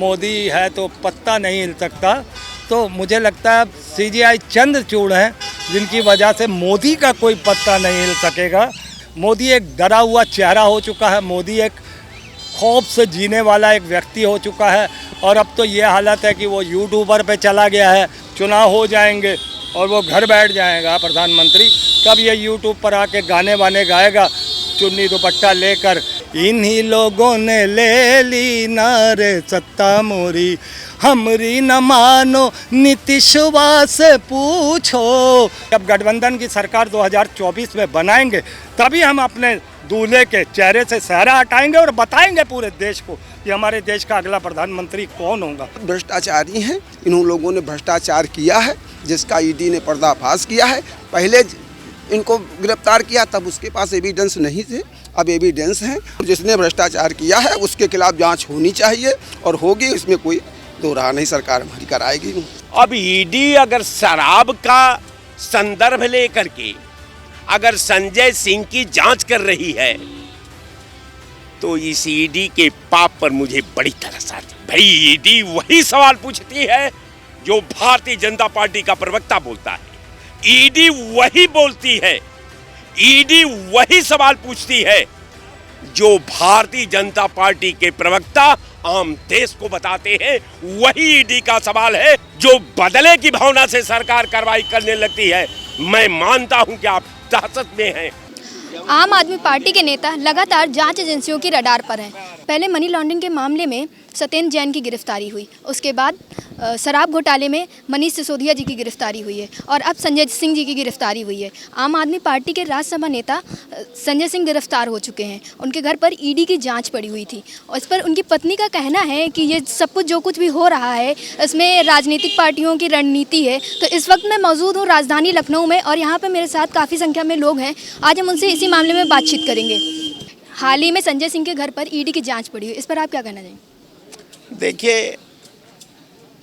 मोदी है तो पत्ता नहीं हिल सकता। तो मुझे लगता है सीजीआई चंद चूड़ हैं जिनकी वजह से मोदी का कोई पत्ता नहीं हिल सकेगा। मोदी एक डरा हुआ चेहरा हो चुका है, मोदी एक खौफ से जीने वाला एक व्यक्ति हो चुका है। और अब तो ये हालत है कि वो यूट्यूबर पे चला गया है। चुनाव हो जाएंगे और वो घर बैठ जाएगा प्रधानमंत्री, तब ये यूट्यूब पर आके गाने वाने गाएगा चुन्नी दुपट्टा लेकर। इन्हीं लोगों ने ले ली नारे सत्ता मोरी, हमरी न मानो नीतीशवा से पूछो। जब गठबंधन की सरकार 2024 में बनाएंगे तभी हम अपने दूल्हे के चेहरे से सहरा हटाएंगे और बताएंगे पूरे देश को कि हमारे देश का अगला प्रधानमंत्री कौन होगा। भ्रष्टाचारी हैं, इन लोगों ने भ्रष्टाचार किया है जिसका ईडी ने पर्दाफाश किया है। पहले इनको गिरफ्तार किया तब उसके पास एविडेंस नहीं थे, अब एविडेंस हैं। जिसने भ्रष्टाचार किया है उसके खिलाफ जांच होनी चाहिए और होगी, इसमें कोई दो राह नहीं, सरकार हमारी कराएगी। अब ईडी अगर शराब का संदर्भ लेकर के अगर संजय सिंह की जांच कर रही है तो इस ईडी के पाप पर मुझे बड़ी तरस आती। भाई ईडी वही सवाल पूछती है जो भारतीय जनता पार्टी का प्रवक्ता बोलता है, ईडी वही बोलती है, ईडी वही सवाल पूछती है जो भारतीय जनता पार्टी के प्रवक्ता आम देश को बताते हैं। वही ईडी का सवाल है जो बदले की भावना से सरकार कार्रवाई करने लगती है। मैं मानता हूं कि आप दहशत में हैं। आम आदमी पार्टी के नेता लगातार जांच एजेंसियों की रडार पर हैं। पहले मनी लॉन्ड्रिंग के मामले में सत्येंद्र जैन की गिरफ्तारी हुई, उसके बाद शराब घोटाले में मनीष सिसोदिया जी की गिरफ्तारी हुई है और अब संजय सिंह जी की गिरफ्तारी हुई है। आम आदमी पार्टी के राज्यसभा नेता संजय सिंह गिरफ्तार हो चुके हैं, उनके घर पर ईडी की जांच पड़ी हुई थी और इस पर उनकी पत्नी का कहना है कि ये सब कुछ जो कुछ भी हो रहा है इसमें राजनीतिक पार्टियों की रणनीति है। तो इस वक्त मैं मौजूद हूँ राजधानी लखनऊ में और यहाँ पर मेरे साथ काफ़ी संख्या में लोग हैं। आज हम उनसे इसी मामले में बातचीत करेंगे। हाल ही में संजय सिंह के घर पर ईडी की जाँच पड़ी हुई, इस पर आप क्या कहना चाहेंगे? देखिए,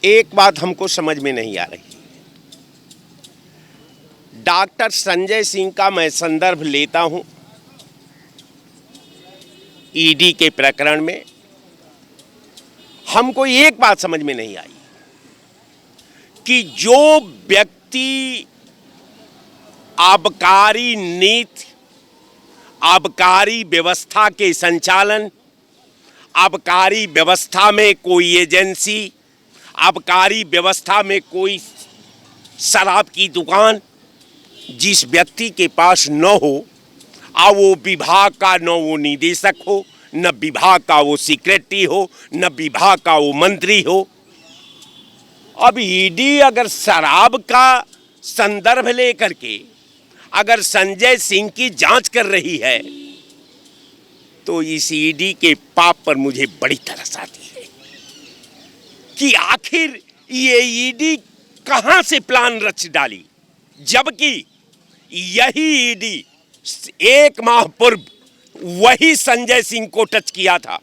एक बात हमको समझ में नहीं आ रही। डॉक्टर संजय सिंह का मैं संदर्भ लेता हूं ईडी के प्रकरण में। हमको एक बात समझ में नहीं आई कि जो व्यक्ति आबकारी नीति, आबकारी व्यवस्था के संचालन, आबकारी व्यवस्था में कोई एजेंसी, आबकारी व्यवस्था में कोई शराब की दुकान जिस व्यक्ति के पास न हो, वो विभाग का न वो निदेशक हो, न विभाग का वो सेक्रेटरी हो, न विभाग का वो मंत्री हो। अब ईडी अगर शराब का संदर्भ लेकर के अगर संजय सिंह की जांच कर रही है तो इस ईडी के पाप पर मुझे बड़ी तरस आती है कि आखिर ये ईडी कहां से प्लान रच डाली, जबकि यही ईडी एक माह पूर्व वही संजय सिंह को टच किया था।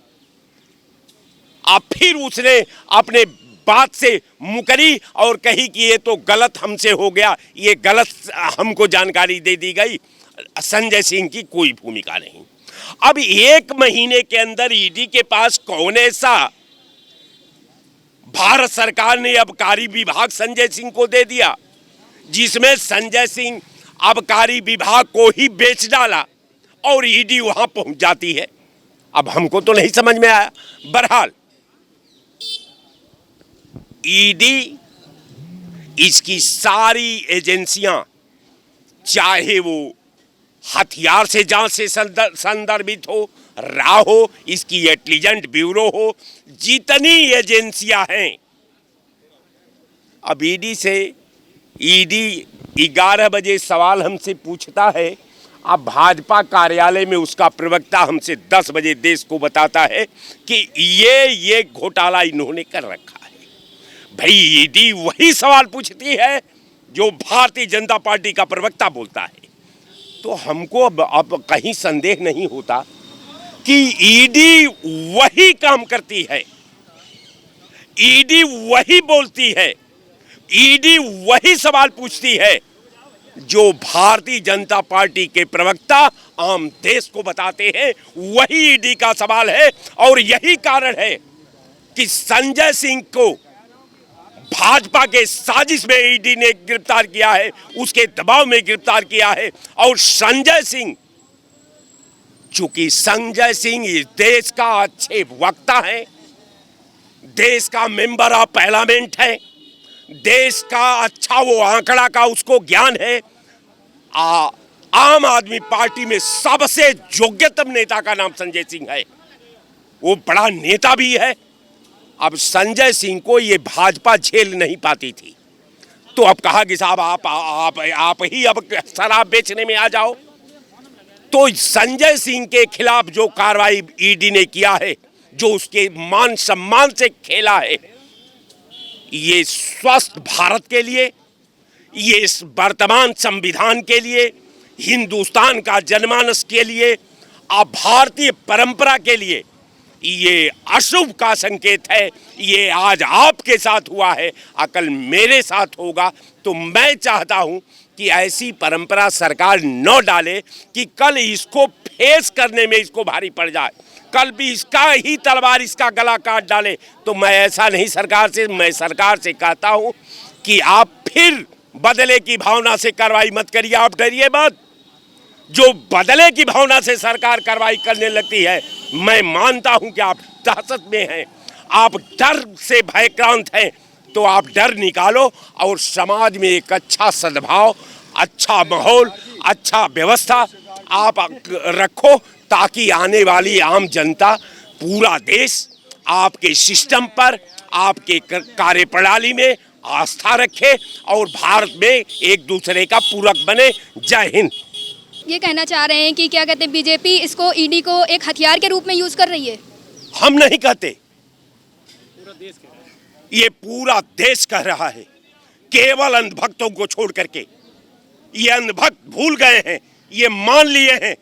अब फिर उसने अपने बात से मुकरी और कही कि ये तो गलत हमसे हो गया, ये गलत हमको जानकारी दे दी गई। संजय सिंह की कोई भूमिका नहीं। अब एक महीने के अंदर ईडी के पास कौन ऐसा भारत सरकार ने आबकारी विभाग संजय सिंह को दे दिया जिसमें संजय सिंह आबकारी विभाग को ही बेच डाला और ईडी वहां पहुंच जाती है। अब हमको तो नहीं समझ में आया। बहरहाल ईडी, इसकी सारी एजेंसियां, चाहे वो हथियार से जांच से संदर्भित हो रहा हो, इसकी इंटेलिजेंस ब्यूरो हो, जितनी एजेंसियां हैं, अब ईडी 11 बजे सवाल हमसे पूछता है, अब भाजपा कार्यालय में उसका प्रवक्ता हमसे 10 बजे देश को बताता है कि ये घोटाला इन्होंने कर रखा है। भाई ईडी वही सवाल पूछती है जो भारतीय जनता पार्टी का प्रवक्ता बोलता है। तो हमको अब कहीं संदेह नहीं होता कि ईडी वही काम करती है, ईडी वही बोलती है, ईडी वही सवाल पूछती है जो भारतीय जनता पार्टी के प्रवक्ता आम देश को बताते हैं। वही ईडी का सवाल है और यही कारण है कि संजय सिंह को भाजपा के साजिश में ईडी ने गिरफ्तार किया है, उसके दबाव में गिरफ्तार किया है। और संजय सिंह, चूंकि संजय सिंह इस देश का अच्छे वक्ता है, देश का मेंबर ऑफ पार्लियामेंट है, देश का अच्छा वो आंकड़ा का उसको ज्ञान है। आम आदमी पार्टी में सबसे योग्यतम नेता का नाम संजय सिंह है, वो बड़ा नेता भी है। अब संजय सिंह को ये भाजपा झेल नहीं पाती थी, तो अब कहा कि साहब आप ही अब शराब बेचने में आ जाओ। तो संजय सिंह के खिलाफ जो कार्रवाई ईडी ने किया है, जो उसके मान सम्मान से खेला है, ये स्वस्थ भारत के लिए, ये इस वर्तमान संविधान के लिए, हिंदुस्तान का जनमानस के लिए, भारतीय परंपरा के लिए ये अशुभ का संकेत है। ये आज आपके साथ हुआ है, कल मेरे साथ होगा। तो मैं चाहता हूं कि ऐसी परंपरा सरकार न डाले कि कल इसको फेस करने में इसको भारी पड़ जाए, कल भी इसका ही तलवार इसका गला काट डाले। तो मैं ऐसा नहीं, मैं सरकार से कहता हूं कि आप फिर बदले की भावना से कार्रवाई मत करिए, आप डरिए मत। जो बदले की भावना से सरकार कार्रवाई करने लगती है, मैं मानता हूं कि आप दहशत में हैं, आप डर से भयक्रांत हैं। तो आप डर निकालो और समाज में एक अच्छा सद्भाव, अच्छा माहौल, अच्छा व्यवस्था आप रखो, ताकि आने वाली आम जनता, पूरा देश आपके सिस्टम पर, आपके कार्यप्रणाली में आस्था रखे और भारत में एक दूसरे का पूरक बने। जय हिंद। ये कहना चाह रहे हैं कि क्या कहते हैं, बीजेपी इसको, ईडी को एक हथियार के रूप में यूज कर रही है? हम नहीं कहते, ये पूरा देश कह रहा है, केवल अंधभक्तों को छोड़ करके। ये अंधभक्त भूल गए हैं, ये मान लिए हैं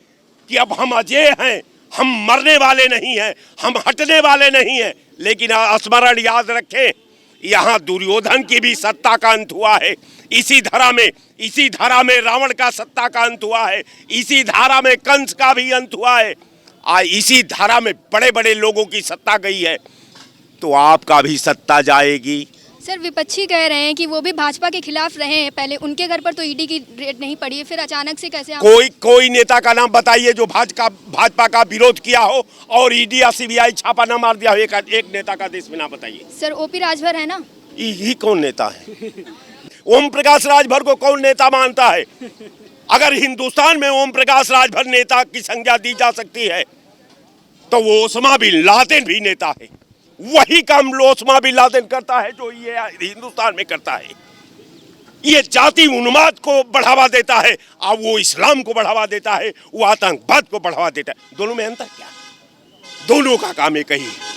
कि अब हम अजय हैं, हम मरने वाले नहीं हैं, हम हटने वाले नहीं हैं। लेकिन स्मरण याद रखें, यहाँ दुर्योधन की भी सत्ता का अंत हुआ है, इसी धारा में रावण का सत्ता का अंत हुआ है, इसी धारा में कंस का भी अंत हुआ है, इसी धारा में बड़े बड़े लोगों की सत्ता गई है। तो आपका भी सत्ता जाएगी। सर, विपक्षी कह रहे हैं कि वो भी भाजपा के खिलाफ रहे हैं, पहले उनके घर पर तो ईडी की रेड नहीं पड़ी है, फिर अचानक से कैसे कोई नेता का नाम बताइए जो भाजपा का विरोध किया हो और ईडी या सीबीआई छापा ना मार दिया हो। एक नेता का देश में नाम बताइए। सर, ओपी राजभर है ना? ये कौन नेता है? ओम प्रकाश राजभर को कौन नेता मानता है? अगर हिंदुस्तान में ओम प्रकाश राजभर नेता की संज्ञा दी जा सकती है, तो वो ओसामा बिन लादेन भी नेता है। वही काम ओसामा बिन लादेन करता है जो ये हिंदुस्तान में करता है। ये जाति उन्माद को बढ़ावा देता है, अब वो इस्लाम को बढ़ावा देता है, वो आतंकवाद को बढ़ावा देता है। दोनों में अंतर क्या? दोनों का काम एक ही है।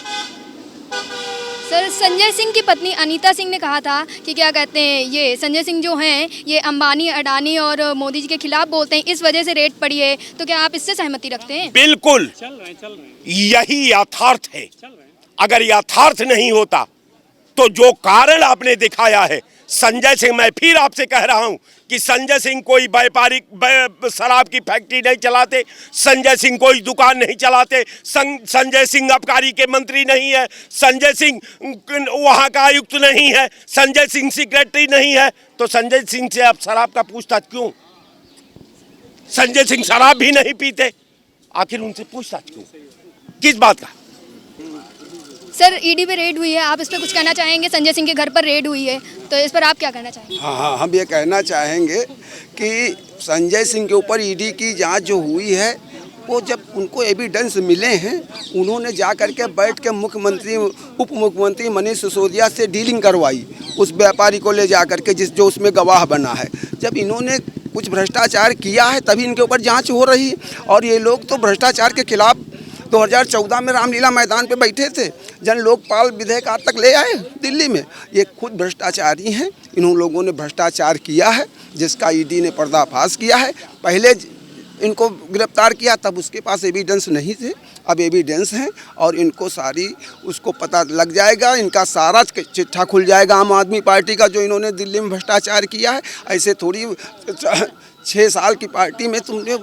सर, संजय सिंह की पत्नी अनीता सिंह ने कहा था कि क्या कहते हैं, ये संजय सिंह जो हैं ये अंबानी, अडानी और मोदी जी के खिलाफ बोलते हैं, इस वजह से रेड पड़ी है। तो क्या आप इससे सहमति रखते हैं? बिल्कुल, यही यथार्थ है। अगर यथार्थ नहीं होता तो जो कारण आपने दिखाया है, संजय सिंह, मैं फिर आपसे कह रहा हूं कि संजय सिंह कोई व्यापारिक शराब की फैक्ट्री नहीं चलाते, संजय सिंह कोई दुकान नहीं चलाते, संजय सिंह आबकारी के मंत्री नहीं है, संजय सिंह वहां का आयुक्त नहीं है, संजय सिंह सेक्रेटरी नहीं है। तो संजय सिंह से आप शराब का पूछताछ क्यों? संजय सिंह शराब भी नहीं पीते, आखिर उनसे पूछताछ क्यों? किस बात का? सर, ईडी पे रेड हुई है, आप इस पर कुछ कहना चाहेंगे? संजय सिंह के घर पर रेड हुई है, तो इस पर आप क्या कहना चाहेंगे? हाँ, हम ये कहना चाहेंगे कि संजय सिंह के ऊपर ईडी की जांच जो हुई है, वो जब उनको एविडेंस मिले हैं, उन्होंने जा कर के बैठ के मुख्यमंत्री, उप मुख्यमंत्री मनीष सिसोदिया से डीलिंग करवाई, उस व्यापारी को ले जा कर के जो उसमें गवाह बना है। जब इन्होंने कुछ भ्रष्टाचार किया है तभी इनके ऊपर जाँच हो रही है। और ये लोग तो भ्रष्टाचार के खिलाफ 2014 में रामलीला मैदान पे बैठे थे, जन लोकपाल विधेयक आज तक ले आए दिल्ली में। ये खुद भ्रष्टाचारी हैं, इन लोगों ने भ्रष्टाचार किया है, जिसका ईडी ने पर्दाफाश किया है। पहले इनको गिरफ्तार किया तब उसके पास एविडेंस नहीं थे, अब एविडेंस हैं और इनको सारी उसको पता लग जाएगा, इनका सारा चिट्ठा खुल जाएगा आम आदमी पार्टी का, जो इन्होंने दिल्ली में भ्रष्टाचार किया है। ऐसे थोड़ी 6 साल की पार्टी में तुमने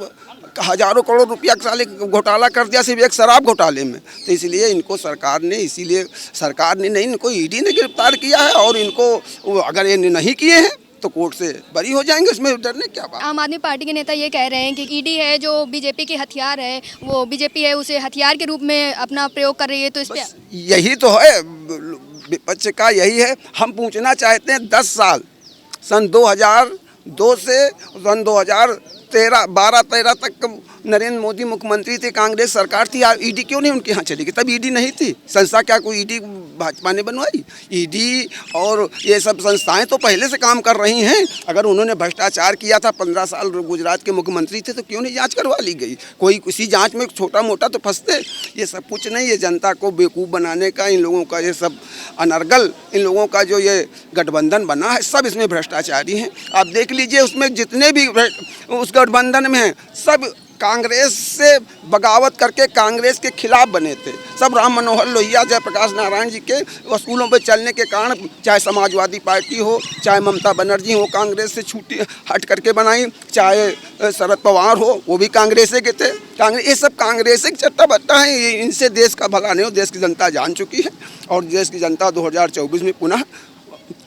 हजारों करोड़ रुपया साले घोटाला कर दिया सिर्फ एक शराब घोटाले में। तो इसलिए इनको सरकार ने नहीं, इनको ईडी ने गिरफ्तार किया है और इनको अगर ये नहीं किए हैं तो कोर्ट से बरी हो जाएंगे, उसमें डरने क्या बात। आम आदमी पार्टी के नेता ये कह रहे हैं कि ईडी है जो बीजेपी की हथियार है, वो बीजेपी है उसे हथियार के रूप में अपना प्रयोग कर रही है, तो इस पे यही तो है विपक्ष का, यही है। हम पूछना चाहते हैं 10 साल सन 2002 से सन 2012-13 तक नरेंद्र मोदी मुख्यमंत्री थे, कांग्रेस सरकार थी, ईडी क्यों नहीं उनके यहाँ चली गई? तब ईडी नहीं थी, संस्था क्या कोई ईडी भाजपा ने बनवाई? ईडी और ये सब संस्थाएं तो पहले से काम कर रही हैं। अगर उन्होंने भ्रष्टाचार किया था, 15 साल गुजरात के मुख्यमंत्री थे, तो क्यों नहीं जांच करवा ली गई? कोई किसी जांच में छोटा मोटा तो फंसते। ये सब कुछ नहीं, ये जनता को बेवकूफ़ बनाने का इन लोगों का ये सब अनर्गल, इन लोगों का जो ये गठबंधन बना है, सब इसमें भ्रष्टाचारी हैं। आप देख लीजिए उसमें जितने भी उस गठबंधन में हैं, सब कांग्रेस से बगावत करके कांग्रेस के खिलाफ बने थे। सब राम मनोहर लोहिया, जयप्रकाश नारायण जी के वसूलों पर चलने के कारण, चाहे समाजवादी पार्टी हो, चाहे ममता बनर्जी हो, कांग्रेस से छूटी हट करके बनाई, चाहे शरद पवार हो, वो भी कांग्रेस के थे। कांग्रेस, ये सब कांग्रेस के चट्टा बट्टा है। इनसे देश का भला नहीं हो, देश की जनता जान चुकी है और देश की जनता 2024 में पुनः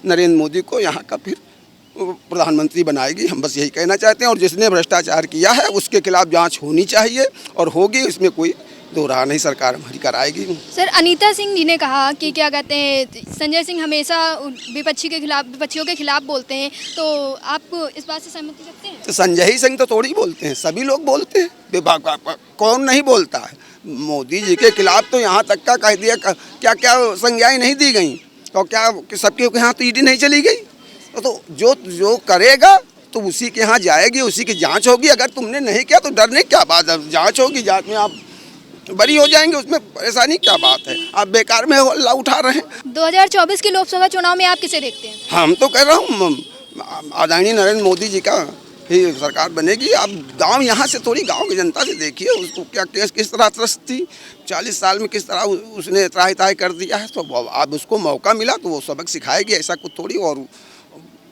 नरेंद्र मोदी को यहाँ का फिर प्रधानमंत्री बनाएगी। हम बस यही कहना चाहते हैं। और जिसने भ्रष्टाचार किया है उसके खिलाफ जांच होनी चाहिए और होगी, इसमें कोई दो राह नहीं, सरकार हमारी कराएगी। सर, अनीता सिंह जी ने कहा कि क्या कहते हैं, संजय सिंह हमेशा विपक्षियों के खिलाफ बोलते हैं, तो आप इस बात से सहमति रखते हैं? तो संजय सिंह तो थोड़ी बोलते हैं, सभी लोग बोलते हैं। कौन नहीं बोलता है? मोदी जी के खिलाफ तो यहाँ तक का कह दिया, क्या क्या संज्ञाएँ नहीं दी गई, तो क्या सबके यहाँ तो ईडी नहीं चली गई? तो जो करेगा तो उसी के यहाँ जाएगी, उसी की जांच होगी। अगर तुमने नहीं किया तो डरने क्या बात है? जांच होगी, जांच में आप बरी हो जाएंगे, उसमें परेशानी क्या बात है? आप बेकार में हल्ला उठा रहे हैं। 2024 के लोकसभा चुनाव में आप किसे देखते हैं? हम तो कह रहा हूँ आदरणीय नरेंद्र मोदी जी का ही सरकार बनेगी। आप गांव यहाँ से थोड़ी, गांव की जनता से देखिए उसको क्या केस किस तरह त्रस्त थी, 40 साल में किस तरह उसने त्राही ताही कर दिया है। तो अब उसको मौका मिला तो वो सबक सिखाएगी, ऐसा कुछ थोड़ी। और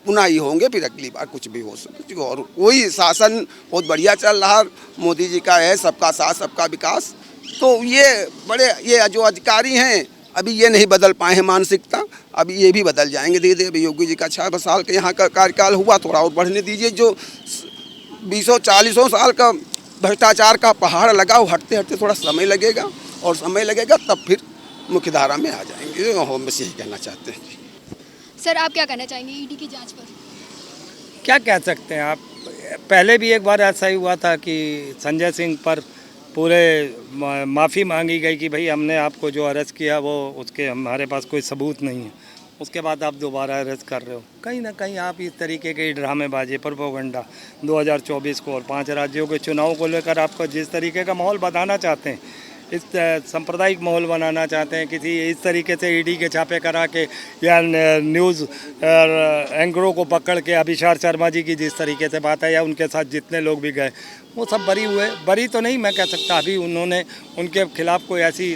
पुनः ही होंगे, फिर अगली बार कुछ भी हो सकता। और वही शासन बहुत बढ़िया चल रहा मोदी जी का है, सबका साथ सबका विकास। तो ये जो अधिकारी हैं अभी ये नहीं बदल पाए हैं मानसिकता, अभी ये भी बदल जाएंगे धीरे धीरे। अभी योगी जी का 6 साल के यहाँ का कार्यकाल हुआ, थोड़ा और बढ़ने दीजिए। जो 20-40 साल का भ्रष्टाचार का पहाड़ लगा, वो हटते हटते थोड़ा समय लगेगा, और समय लगेगा तब फिर मुख्य धारा में आ जाएंगे। हम बस यही कहना चाहते हैं। सर, आप क्या कहना चाहेंगे ईडी की जांच पर? क्या कह सकते हैं आप? पहले भी एक बार ऐसा ही हुआ था कि संजय सिंह पर पूरे माफ़ी मांगी गई कि भाई हमने आपको जो अरेस्ट किया वो उसके हमारे पास कोई सबूत नहीं है। उसके बाद आप दोबारा अरेस्ट कर रहे हो। कहीं ना कहीं आप इस तरीके के ड्रामेबाजी, प्रोपेगेंडा 2024 को और 5 राज्यों के चुनाव को लेकर आपको जिस तरीके का माहौल बनाना चाहते हैं, इस सांप्रदायिक माहौल बनाना चाहते हैं, किसी इस तरीके से ईडी के छापे करा के या न्यूज़ एंकरों को पकड़ के अभिषार शर्मा जी की जिस तरीके से बात है, या उनके साथ जितने लोग भी गए वो सब बरी हुए। बरी तो नहीं मैं कह सकता, अभी उनके खिलाफ कोई ऐसी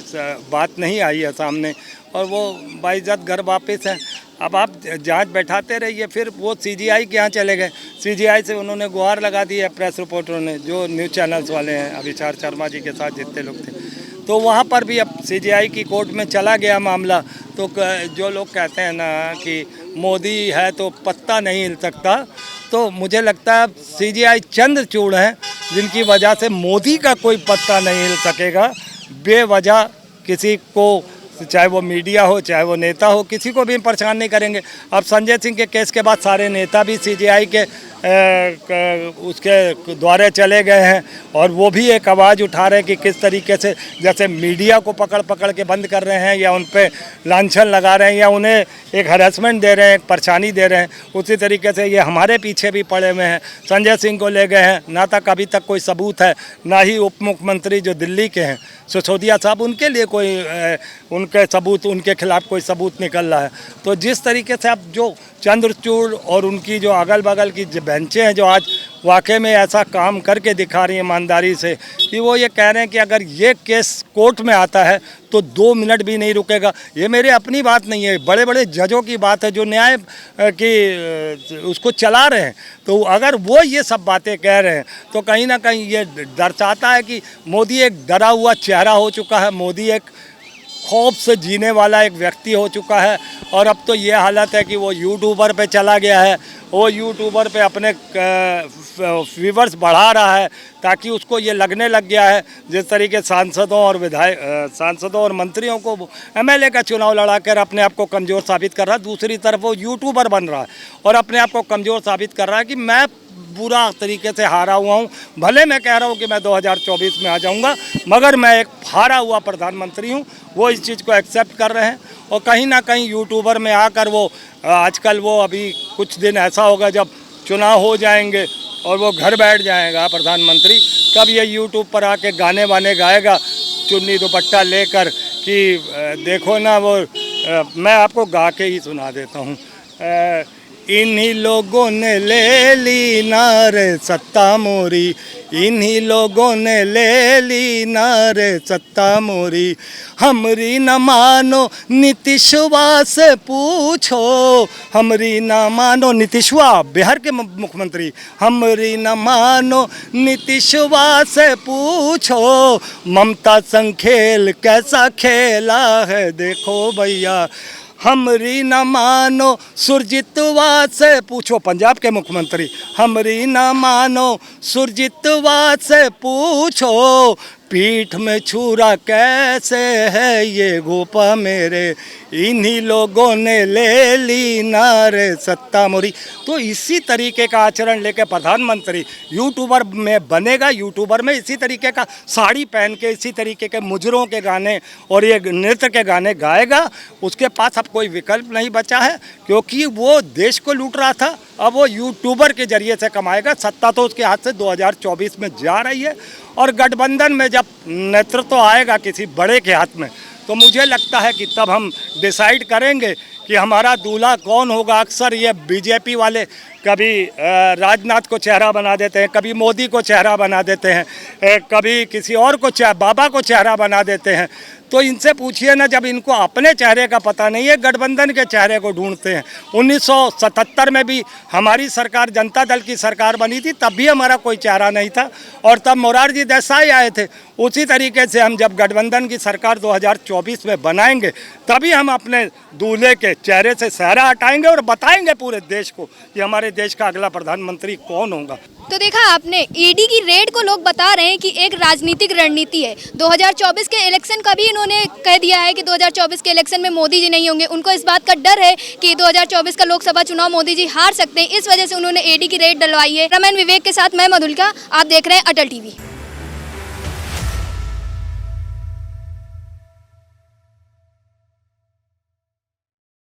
बात नहीं आई है सामने, और वो बाइज्जत घर वापस हैं। अब आप जांच बैठाते रहिए, फिर वो सीजीआई के यहाँ चले गए। सीजीआई से उन्होंने गुहार लगा दी है प्रेस रिपोर्टरों ने, जो न्यूज़ चैनल्स वाले हैं, अभिषार शर्मा जी के साथ जितने लोग थे। तो वहाँ पर भी अब सीजीआई की कोर्ट में चला गया मामला। तो जो लोग कहते हैं ना कि मोदी है तो पत्ता नहीं हिल सकता, तो मुझे लगता है सीजीआई चंद्रचूड़ हैं, जिनकी वजह से मोदी का कोई पत्ता नहीं हिल सकेगा। बेवजह किसी को, चाहे वो मीडिया हो चाहे वो नेता हो, किसी को भी परेशान नहीं करेंगे। अब संजय सिंह के केस के बाद सारे नेता भी सीजीआई के उसके द्वारे चले गए हैं, और वो भी एक आवाज़ उठा रहे हैं कि किस तरीके से जैसे मीडिया को पकड़ के बंद कर रहे हैं, या उन पर लांछन लगा रहे हैं, या उन्हें एक हरासमेंट दे रहे हैं, एक परेशानी दे रहे हैं, उसी तरीके से ये हमारे पीछे भी पड़े हुए हैं। संजय सिंह को ले गए हैं, ना तक अभी तक कोई सबूत है, ना ही उप मुख्यमंत्री जो दिल्ली के हैं सिसोदिया साहब, उनके लिए कोई उनके खिलाफ कोई सबूत निकल रहा है। तो जिस तरीके से अब जो चंद्रचूड़ और उनकी जो अगल बगल की जो बेंचें हैं जो आज वाकई में ऐसा काम करके दिखा रही हैं ईमानदारी से कि वो ये कह रहे हैं कि अगर ये केस कोर्ट में आता है तो 2 मिनट भी नहीं रुकेगा। ये मेरी अपनी बात नहीं है, बड़े बड़े जजों की बात है जो न्याय की उसको चला रहे हैं। तो अगर वो ये सब बातें कह रहे हैं तो कहीं ना कहीं ये दर्शाता है कि मोदी एक डरा हुआ चेहरा हो चुका है, मोदी एक खौफ से जीने वाला एक व्यक्ति हो चुका है। और अब तो ये हालत है कि वो यूट्यूबर पे चला गया है, वो यूट्यूबर पे अपने व्यूवर्स बढ़ा रहा है ताकि उसको ये लगने लग गया है जिस तरीके सांसदों और मंत्रियों को एमएलए का चुनाव लड़ाकर अपने आप को कमज़ोर साबित कर रहा है, दूसरी तरफ वो यूट्यूबर बन रहा है और अपने आप को कमज़ोर साबित कर रहा है कि मैं बुरा तरीके से हारा हुआ हूँ। भले मैं कह रहा हूँ कि मैं 2024 में आ जाऊँगा, मगर मैं एक हारा हुआ प्रधानमंत्री हूँ। वो इस चीज़ को एक्सेप्ट कर रहे हैं और कहीं ना कहीं यूट्यूबर में आकर वो आजकल वो अभी कुछ दिन ऐसा होगा जब चुनाव हो जाएंगे और वो घर बैठ जाएगा प्रधानमंत्री, तब ये यूट्यूब पर आके गाने वाने गाएगा चुन्नी दुपट्टा लेकर कि देखो ना वो मैं आपको गा के ही सुना देता हूँ। इन्हीं लोगों ने ले ली नारे सत्ता मोरी, इन्हीं लोगों ने ले ली नारे सत्ता मोरी, हमरी न मानो नीतीशवा से पूछो, हमरी न मानो, नीतीशवा बिहार के मुख्यमंत्री, हमरी न मानो नीतीशवा से पूछो, ममता संग खेल कैसा खेला है देखो भैया, हमरी न मानो सुरजीतवा से पूछो, पंजाब के मुख्यमंत्री, हमरी न मानो सुरजीतवा से पूछो, पीठ में छुरा कैसे है ये गोपा मेरे, इन्हीं लोगों ने ले ली नारे सत्ता मोरी। तो इसी तरीके का आचरण लेके प्रधानमंत्री यूट्यूबर में बनेगा, यूट्यूबर में इसी तरीके का साड़ी पहन के इसी तरीके के मुजरों के गाने और ये नृत्य के गाने गाएगा। उसके पास अब कोई विकल्प नहीं बचा है क्योंकि वो देश को लूट रहा था, अब वो यूट्यूबर के जरिए से कमाएगा। सत्ता तो उसके हाथ से 2024 में जा रही है और गठबंधन में जब नेतृत्व आएगा किसी बड़े के हाथ में तो मुझे लगता है कि तब हम डिसाइड करेंगे कि हमारा दूल्हा कौन होगा। अक्सर ये बीजेपी वाले कभी राजनाथ को चेहरा बना देते हैं, कभी मोदी को चेहरा बना देते हैं, कभी किसी और को बाबा को चेहरा बना देते हैं। तो इनसे पूछिए ना, जब इनको अपने चेहरे का पता नहीं है, गठबंधन के चेहरे को ढूंढते हैं। 1977 में भी हमारी सरकार जनता दल की सरकार बनी थी, तब भी हमारा कोई चेहरा नहीं था और तब मोरारजी देसाई आए थे। उसी तरीके से हम जब गठबंधन की सरकार 2024 में बनाएंगे तभी हम अपने दूल्हे के चेहरे से सेहरा हटाएंगे और बताएंगे पूरे देश को कि हमारे देश का अगला प्रधानमंत्री कौन होगा। तो देखा आपने, ईडी की रेड को लोग बता रहे हैं कि एक राजनीतिक रणनीति है। 2024 के इलेक्शन का भी इन्होंने कह दिया है कि 2024 के इलेक्शन में मोदी जी नहीं होंगे। उनको इस बात का डर है कि 2024 का लोकसभा चुनाव मोदी जी हार सकते हैं, इस वजह से उन्होंने ईडी की रेड डलवाई है। रमन विवेक के साथ मैं मधुलिका, आप देख रहे हैं अटल टीवी।